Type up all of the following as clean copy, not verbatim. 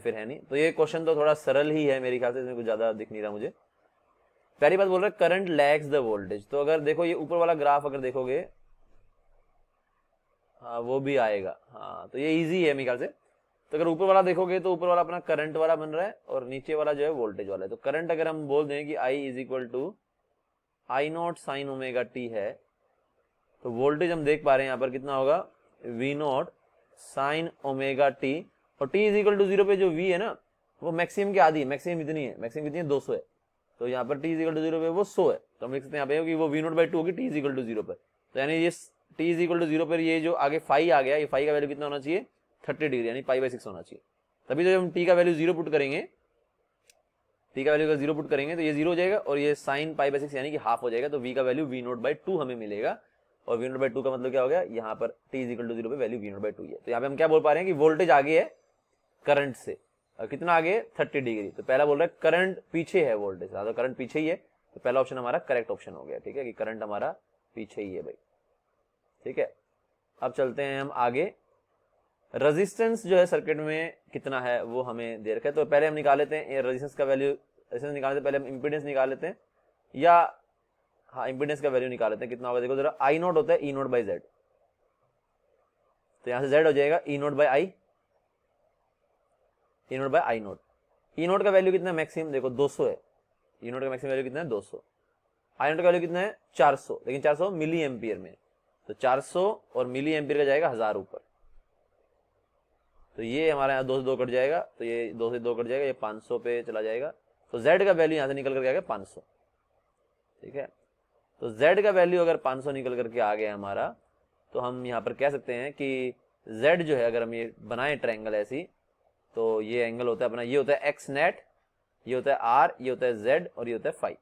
फिर है नहीं। तो ये क्वेश्चन तो थोड़ा सरल ही है मेरे ख्याल से, इसमें कुछ ज्यादा दिख नहीं रहा मुझे। पहली बात बोल रहा है करंट लैग्स द वोल्टेज, तो अगर देखो ये ऊपर वाला ग्राफ अगर देखोगे, हाँ वो भी आएगा, हाँ तो ये इजी है मेरे ख्याल से। तो अगर ऊपर वाला देखोगे तो ऊपर वाला अपना करंट वाला बन रहा है और नीचे वाला जो है वोल्टेज वाला है। तो करंट अगर हम बोल दें कि I is equal to I naught sine omega t है, तो वोल्टेज हम देख पा रहे हैं यहाँ पर कितना होगा, V naught sine omega T, और टी इज इक्वल टू 0 पे जो वी है ना वो मैक्सिमम की आधी है, मैक्सिमम इतनी है, मैक्सिमम कितनी है 200 है, तो यहाँ पर टी इज इक्वल टू 0 पे वो 100 है, तो हम लिख सकते हैं यहाँ पे कि वो वी नॉट बाई 2 होगी टी इज इक्वल टू 0 पर। तो यानी ये टी इज इक्वल टू 0 पर ये जो आगे फाई आ गया, ये फाई का वैल्यू कितना होना चाहिए 30 डिग्री यानी पाई बाई 6 होना चाहिए। तभी तो जब हम टी का वैल्यू 0 पुट करेंगे, टी का वैल्यू अगर 0 पुट करेंगे तो ये 0 हो जाएगा और ये साइन पाई बाई 6 यानी कि हाफ हो जाएगा, तो वी का वैल्यू वी नॉट बाई 2 हमें मिलेगा। और वी नॉट बाई 2 का मतलब क्या हो गया, यहाँ पर टी इज इक्वल टू 0 पे वैल्यू वी नॉट बाई 2 है। तो यहाँ पे हम क्या बोल पा रहे हैं कि वोल्टेज आगे है करंट से, और कितना आगे 30 डिग्री। तो पहला बोल रहा है करंट पीछे है वोल्टेज, तो करंट पीछे ही है, तो पहला ऑप्शन हमारा करेक्ट ऑप्शन हो गया, ठीक है, कि करंट हमारा पीछे ही है भाई, ठीक है। अब चलते हैं हम आगे, रेजिस्टेंस जो है सर्किट में कितना है वो हमें दे रखा है। तो पहले हम निकाल लेते हैं रेजिस्टेंस का वैल्यू, रेजिस्टेंस निकालने से पहले हम इंपीडेंस निकाल लेते हैं, या हाँ इंपीडेंस का वैल्यू निकाल लेते हैं कितना होगा। देखो जरा, आई नॉट होता है ई नॉट बाई जेड, तो यहां से जेड हो जाएगा E naught by I, E naught by I naught. E naught का वैल्यू कितना है मैक्सिमम, देखो 200 है, ई नॉट का मैक्सिमम वैल्यू कितना है 200, आई नॉट का वैल्यू कितना है 400, लेकिन 400 मिली एम्पियर में, तो 400 और मिली एम्पियर का जाएगा 1000 ऊपर, तो ये हमारे यहाँ 2 से 2 कट जाएगा, तो ये 2 से 2 कट जाएगा, ये 500 पे चला जाएगा, तो Z का वैल्यू यहाँ से निकल करके आ गया 500, ठीक है। तो Z का वैल्यू अगर 500 निकल करके आ गया हमारा, तो हम यहाँ पर कह सकते हैं कि Z जो है, अगर हम ये बनाए ट्रायंगल ऐसी, तो ये एंगल होता है अपना, ये होता है एक्स नेट, ये होता है R, ये होता है Z और ये होता है फाई।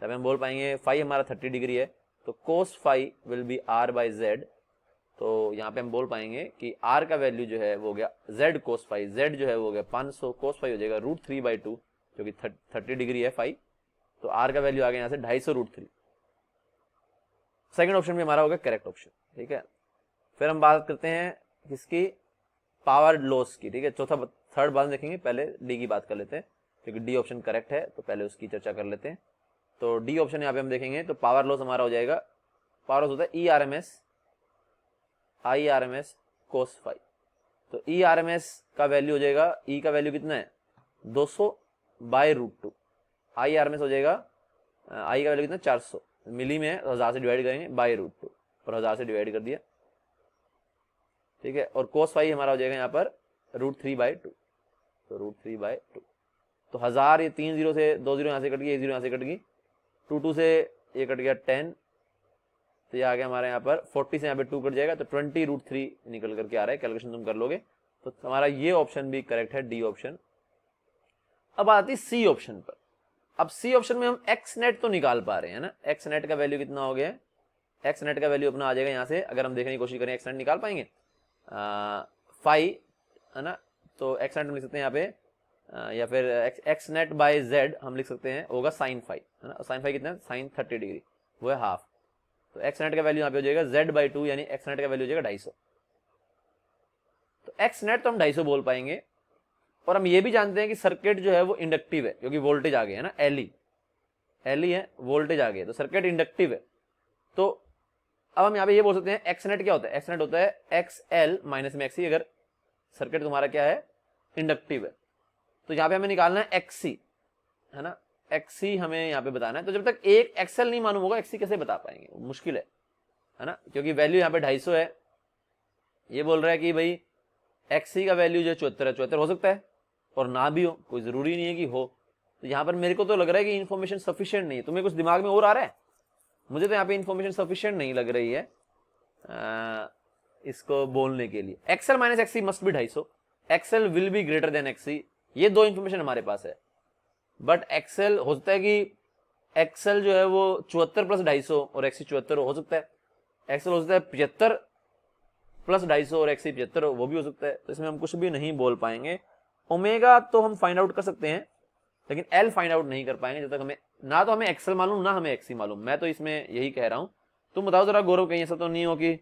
तब हम बोल पाएंगे फाई हमारा 30 डिग्री है, तो cos phi will be R by Z, तो यहाँ पे हम बोल पाएंगे कि R का वैल्यू जो है वो हो गया Z कोस फाई, Z जो है वो हो गया 500, कोस फाई हो जाएगा √3/2 जो कि 30 डिग्री है फाई, तो R का वैल्यू आ गया यहाँ से 250 √3। सेकंड ऑप्शन भी हमारा होगा करेक्ट ऑप्शन, ठीक है। फिर हम बात करते हैं किसकी, पावर लॉस की, ठीक है। थर्ड बात देखेंगे, पहले डी की बात कर लेते हैं क्योंकि डी ऑप्शन करेक्ट है, तो पहले उसकी चर्चा कर लेते हैं। तो डी ऑप्शन यहाँ पे हम देखेंगे तो पावर लॉस हमारा हो जाएगा, पावर लॉस होता है ERMS IRMS कोस फाई, तो ERMS का वैल्यू हो जाएगा, E का वैल्यू कितना है 200 बाय √2, IRMS हो जाएगा, I का वैल्यू कितना 400 मिली में है, तो 1000 से डिवाइड करेंगे बाय √2, और 1000 से डिवाइड कर दिया, ठीक है। और कोस फाई हमारा हो जाएगा यहाँ पर √3/2, तो √3/2, तो 1000 ये 3 जीरो से 2 जीरो यहाँ से कट गई, 1 जीरो यहाँ से कट गई, 2 से ये कट गया 10, तो ये आ गया हमारे यहाँ पर 40 से यहाँ पे 2 कट जाएगा, तो 20 √3 निकल करके आ रहा है, कैलकुलेशन तुम कर लोगे, तो हमारा ये ऑप्शन भी करेक्ट है, डी ऑप्शन। अब आती है सी ऑप्शन पर। अब सी ऑप्शन में हम एक्स नेट तो निकाल पा रहे हैं ना, एक्स नेट का वैल्यू कितना हो गया, एक्स नेट का वैल्यू अपना आ जाएगा यहाँ से, अगर हम देखने की कोशिश करें एक्स नेट निकाल पाएंगे, फाई है ना, तो एक्स नेट हम लिख सकते हैं यहाँ पे, या फिर एक्स नेट बाय जेड हम लिख सकते हैं, होगा साइन फाई है ना, साइन फाई कितना है साइन 30 डिग्री, वो है हाफ, तो एक्स नेट का वैल्यू यहाँ पे हो जाएगा Z/2 यानी एक्स नेट का वैल्यू हो जाएगा 250, तो एक्स नेट तो हम 250 बोल पाएंगे। और हम ये भी जानते हैं कि सर्किट जो है वो इंडक्टिव है, क्योंकि वोल्टेज आ गया है ना, एलई है, वोल्टेज आ गया, तो सर्किट इंडक्टिव है। तो अब हम यहाँ पे ये बोल सकते हैं एक्स नेट क्या होता है, एक्स नेट होता है XL माइनस में XC, अगर सर्किट तुम्हारा क्या है इंडक्टिव है, तो यहाँ पे हमें निकालना है XC है ना, XC हमें यहाँ पे बताना है। तो जब तक एक XL नहीं मालूम होगा XC कैसे बता पाएंगे, मुश्किल है ना, क्योंकि वैल्यू यहाँ पे 250 है, ये बोल रहा है कि भाई XC का वैल्यू जो 74 हो सकता है और ना भी हो, कोई जरूरी नहीं है कि हो। तो यहाँ पर मेरे को तो लग रहा है कि इन्फॉर्मेशन सफिशिएंट नहीं है, तुम्हें कुछ दिमाग में और आ रहा है, मुझे तो यहाँ पे इन्फॉर्मेशन सफिशिएंट नहीं लग रही है इसको बोलने के लिए। XL minus XC must be 250, XL will be greater than XC, ये दो इन्फॉर्मेशन हमारे पास है। बट XL हो सकता है कि XL जो है वो 74 प्लस 250 और XC 74 हो सकता है, XL हो सकता है 75 प्लस 250 और XC 75 वो भी हो सकता है, तो इसमें हम कुछ भी नहीं बोल पाएंगे। ओमेगा तो हम फाइंड आउट कर सकते हैं, लेकिन L फाइंड आउट नहीं कर पाएंगे जब तक हमें ना तो हमें XL मालूम ना हमें XC मालूम। मैं तो इसमें यही कह रहा हूं, तुम बताओ जरा गौरव, कहीं ऐसा तो नहीं हो कि,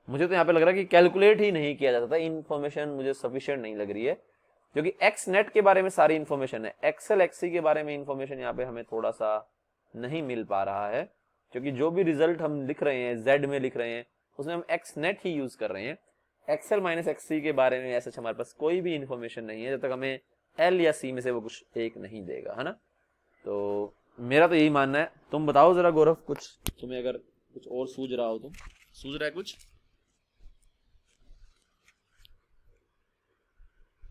मुझे तो यहाँ पे लग रहा है कि कैलकुलेट ही नहीं किया जाता था, इन्फॉर्मेशन मुझे सफिशिएंट नहीं लग रही है। क्योंकि एक्स नेट के बारे में सारी इंफॉर्मेशन है, एक्सएल एक्ससी के बारे में इंफॉर्मेशन यहाँ पे हमें थोड़ा सा नहीं मिल पा रहा है, क्योंकि जो भी रिजल्ट हम लिख रहे हैं जेड में लिख रहे हैं उसमें हम एक्स नेट ही यूज कर रहे हैं। एक्सएल माइनस एक्ससी के बारे में ऐसा हमारे पास कोई भी इंफॉर्मेशन नहीं है जब तक हमें एल या सी में से वो कुछ एक नहीं देगा, है ना। तो मेरा तो यही मानना है। तुम बताओ जरा गौरव, कुछ तुम्हें अगर कुछ और सूझ रहा हो तो। सूझ रहा है कुछ,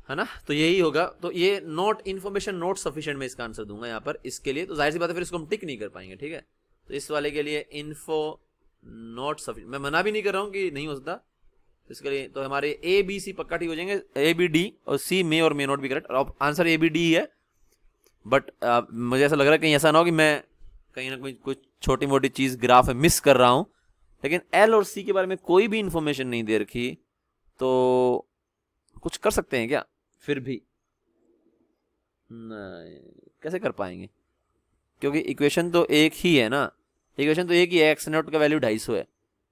है ना। तो यही होगा। तो ये नॉट इन्फॉर्मेशन नॉट सफिशिएंट, मैं इसका आंसर दूंगा यहाँ पर इसके लिए। तो जाहिर सी बात है फिर इसको हम टिक नहीं कर पाएंगे, ठीक है। तो इस वाले के लिए इन्फो नॉट सफिशिएंट, मैं मना भी नहीं कर रहा हूँ कि नहीं हो सकता इसके लिए। तो हमारे ए बी सी पक्का ठीक हो जाएंगे, ए बी डी और सी मे और मे नॉट भी करेक्ट। और आंसर ए बी डी है। बट मुझे ऐसा लग रहा है कहीं ऐसा ना हो कि मैं कहीं ना कुछ छोटी मोटी चीज ग्राफ में मिस कर रहा हूं। लेकिन एल और सी के बारे में कोई भी इंफॉर्मेशन नहीं दे रखी, तो कुछ कर सकते हैं क्या फिर भी? नहीं, कैसे कर पाएंगे, क्योंकि इक्वेशन तो एक ही है ना। इक्वेशन तो एक ही है, एक्स नॉट का वैल्यू 250 है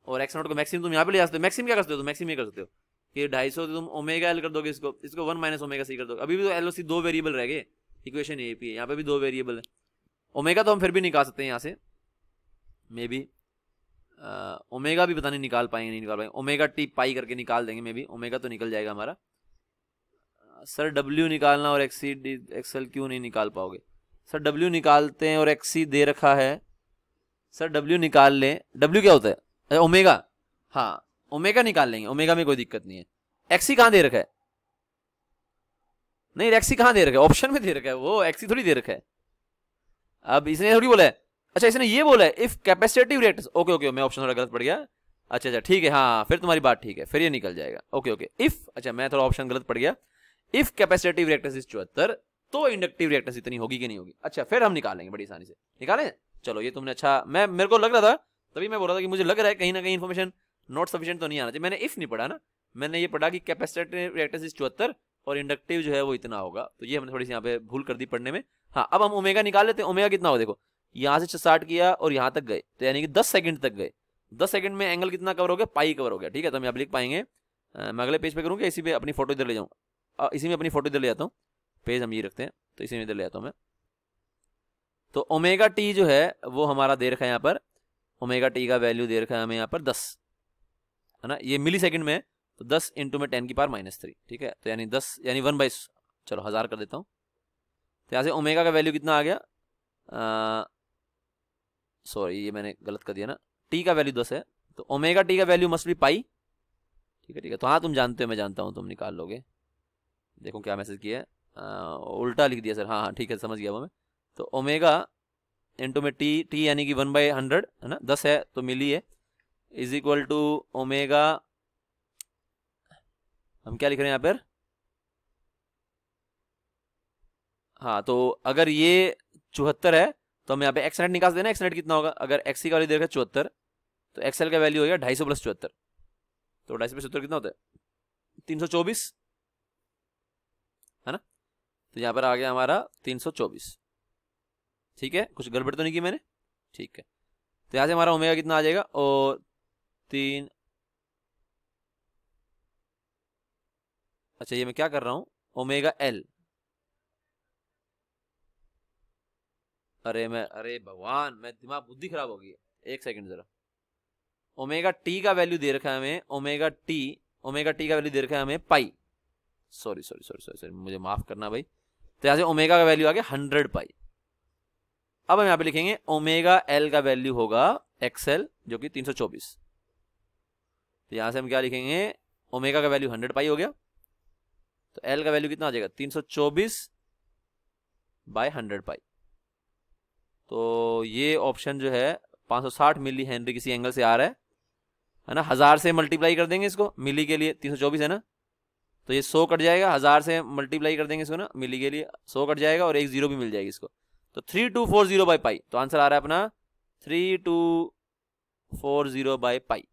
और एक्स नॉट को मैक्सिमम तुम यहाँ पे ले जा सकते हो। मैक्सिमम क्या कर सकते हो, तो मैक्सिमम ये कर सकते हो कि 250 तो तुम ओमेगा एल कर दोगे, इसको 1 माइनस ओमेगा सी कर दोगे। अभी भी तो एल और सी दो वेरिएबल रह गए, इक्वेशन ए पी है, यहाँ पे भी दो वेरिएबल है। ओमेगा तो हम फिर भी निकाल सकते हैं यहाँ से, मे बी ओमेगा भी पता नहीं निकाल पाएंगे नहीं निकाल पाएंगे। ओमेगा टी पाई करके निकाल देंगे, मे बी ओमेगा तो निकल जाएगा हमारा। सर डब्ल्यू निकालना और एक्सी एक्सएल क्यों नहीं निकाल पाओगे? सर डब्ल्यू निकालते हैं और एक्सी दे रखा है। सर डब्ल्यू निकाल लें, डब्ल्यू क्या होता है, ओमेगा। हाँ ओमेगा निकाल लेंगे, ओमेगा में कोई दिक्कत नहीं है। एक्सी कहाँ दे रखा है? नहीं एक्सी कहाँ दे रखा है, ऑप्शन में दे रखा है, वो एक्सी थोड़ी दे रखा है। अब इसने थोड़ी बोला है, अच्छा इसने ये बोला है if capacitive reactance. Okay okay, मैं ऑप्शन थोड़ा गलत पड़ गया। अच्छा अच्छा ठीक है, हाँ फिर तुम्हारी बात ठीक है, फिर ये निकल जाएगा। ओके ओके इफ, अच्छा मैं थोड़ा ऑप्शन गलत पड़ गया। इफ कैपेसिटिव रिएक्टेंस इज 74 तो इंडक्टिव रिएक्टेंस इतनी होगी कि नहीं होगी। अच्छा फिर हम निकालेंगे बड़ी आसानी से, निकालें। चलो ये तुमने अच्छा, मैं मेरे को लग रहा था, तभी मैं बोल रहा था कि मुझे लग रहा है कहीं ना कहीं इन्फॉर्मेशन नॉट सफिशिएंट तो नहीं आना चाहिए। मैंने इफ नहीं पढ़ा ना, मैंने ये पढ़ा कि कैपेसिटिव रिएक्टेंस इज 74 और इंडक्टिव जो है वो इतना होगा। तो ये हमने थोड़ी सी यहाँ पे भूल कर दी पढ़ने में। हाँ अब हम ओमेगा निकाल लेते हैं। ओमेगा कितना हो, देखो यहाँ से स्टार्ट किया और यहाँ तक गए, तो यानी कि 10 सेकंड तक गए। 10 सेकंड में एंगल कितना कवर हो गया, पाई कवर हो गया, ठीक है। तो हम यहाँ पे लिख पाएंगे, मैं अगले पेज पे करूँगा, इसी पे अपनी फोटो इधर ले जाऊँ, इसी में अपनी फोटो इधर ले जाता हूँ, पेज हम ये रखते हैं, तो इसी में इधर ले जाता हूँ मैं। तो ओमेगा टी जो है वो हमारा दे रखा है यहाँ पर, ओमेगा टी का वैल्यू दे रखा है हमें यहाँ पर 10, है ना। ये मिली सेकंड में है, तो 10 इंटू में 10 की पावर -3, ठीक है। तो यानी 10 यानी 1 चलो 1000 कर देता हूँ। तो यहाँ से ओमेगा का वैल्यू कितना आ गया, सॉरी ये मैंने गलत कर दिया ना, टी का वैल्यू 10 है, तो ओमेगा टी का वैल्यू मस्ट बी पाई, ठीक है ठीक है। तो हाँ तुम जानते हो, मैं जानता हूँ, तुम निकाल लोगे। देखो क्या मैसेज किया है, उल्टा लिख दिया सर, हाँ हाँ ठीक है समझ गया वो मैं। तो ओमेगा इंटू में टी, टी यानी कि 1/100 है ना, 10 है तो मिली है, इज इक्वल टू ओमेगा, हम क्या लिख रहे हैं यहाँ पर, हाँ तो अगर ये 74 है तो हम यहाँ पे एक्स नेट निकाल देना। एक्स नेट कितना होगा, अगर एक्सी का वैल्यू देखा 74 तो एक्सएल का वैल्यू हो गया 250 + 74, तो 250 + 74 कितना होता है, 324, है ना। तो यहाँ पर आ गया हमारा 324, ठीक है। कुछ गड़बड़ तो नहीं की मैंने, ठीक है। तो यहाँ से हमारा ओमेगा कितना आ जाएगा, और 3, अच्छा ये मैं क्या कर रहा हूँ, ओमेगा एल, अरे भगवान, मैं दिमाग बुद्धि खराब हो गई है, एक सेकंड जरा। ओमेगा टी का वैल्यू दे रखा है हमें, ओमेगा टी का वैल्यू दे रखा है हमें pi, sorry sorry sorry sorry sorry, मुझे माफ करना भाई। तो यहाँ से ओमेगा का वैल्यू आ गया 100 पाई। अब हम यहाँ पे लिखेंगे ओमेगा एल का वैल्यू होगा एक्सएल जो कि 324। तो यहाँ से हम क्या लिखेंगे, ओमेगा का वैल्यू 100 पाई हो गया, तो एल का वैल्यू कितना आ जाएगा 324/100 पाई। तो ये ऑप्शन जो है 560 मिली हेनरी किसी एंगल से आ रहा है ना। 1000 से मल्टीप्लाई कर देंगे इसको, मिली के लिए 324 है ना, तो ये 100 कट जाएगा, 1000 से मल्टीप्लाई कर देंगे इसको ना, मिली के लिए 100 कट जाएगा और एक जीरो भी मिल जाएगी इसको, तो 3240/पाई। तो आंसर आ रहा है अपना 3240/पाई।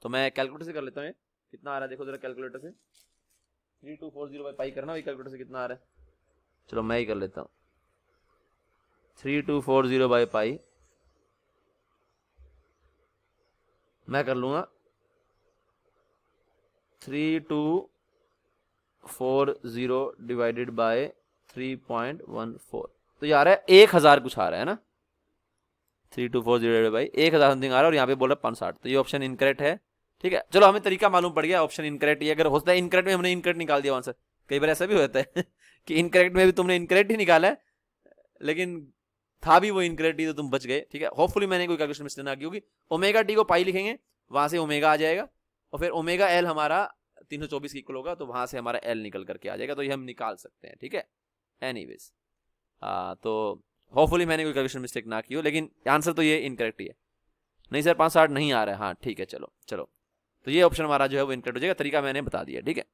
तो मैं कैलकुलेटर से कर लेता हूँ, कितना आ रहा है देखो जरा कैलकुलेटर से, 3240/पाई करना, वही कैलकुलेटर से कितना आ रहा है, चलो मैं ही कर लेता हूँ। 3240/पाई मैं कर लूंगा, 3240 3.40 डिवाइडेड बाय 3.14, तो ये आ रहा है 1000 कुछ आ रहा है ना, 3240 डिवाइडेड बाई 1000 समथिंग आ रहा है, और यहाँ पे बोल रहा है 560, तो ये ऑप्शन इनकरेक्ट है। ठीक है, चलो हमें तरीका मालूम पड़ गया, ऑप्शन इनकरेक्ट। ये अगर होता है इनकरेक्ट में हमने इनकरेक्ट निकाल दिया आंसर, कई बार ऐसा भी होता है कि इनकरेक्ट में भी तुमने इनकरेक्ट ही निकाला है, लेकिन था भी वो इनकरेक्ट ही, तो तुम बच गए। ठीक है, होपफुली मैंने कोई कैलकुलेशन मिस्टेक ना की होगी। ओमेगा टी को पाई लिखेंगे, वहां से ओमेगा आ जाएगा, और फिर ओमेगा एल हमारा 324 की इक्वल होगा, तो वहां से हमारा एल निकल करके आ जाएगा, तो ये हम निकाल सकते हैं। ठीक है, एनीवेज तो होपफुली मैंने कोई कैलकुलेशन मिस्टेक ना की हो, लेकिन आंसर तो ये इनकरेक्ट ही है। नहीं सर 560 नहीं आ रहा है, हाँ ठीक है, चलो चलो, तो ये ऑप्शन हमारा जो है वो इनकरेक्ट हो जाएगा, तरीका मैंने बता दिया। ठीक है।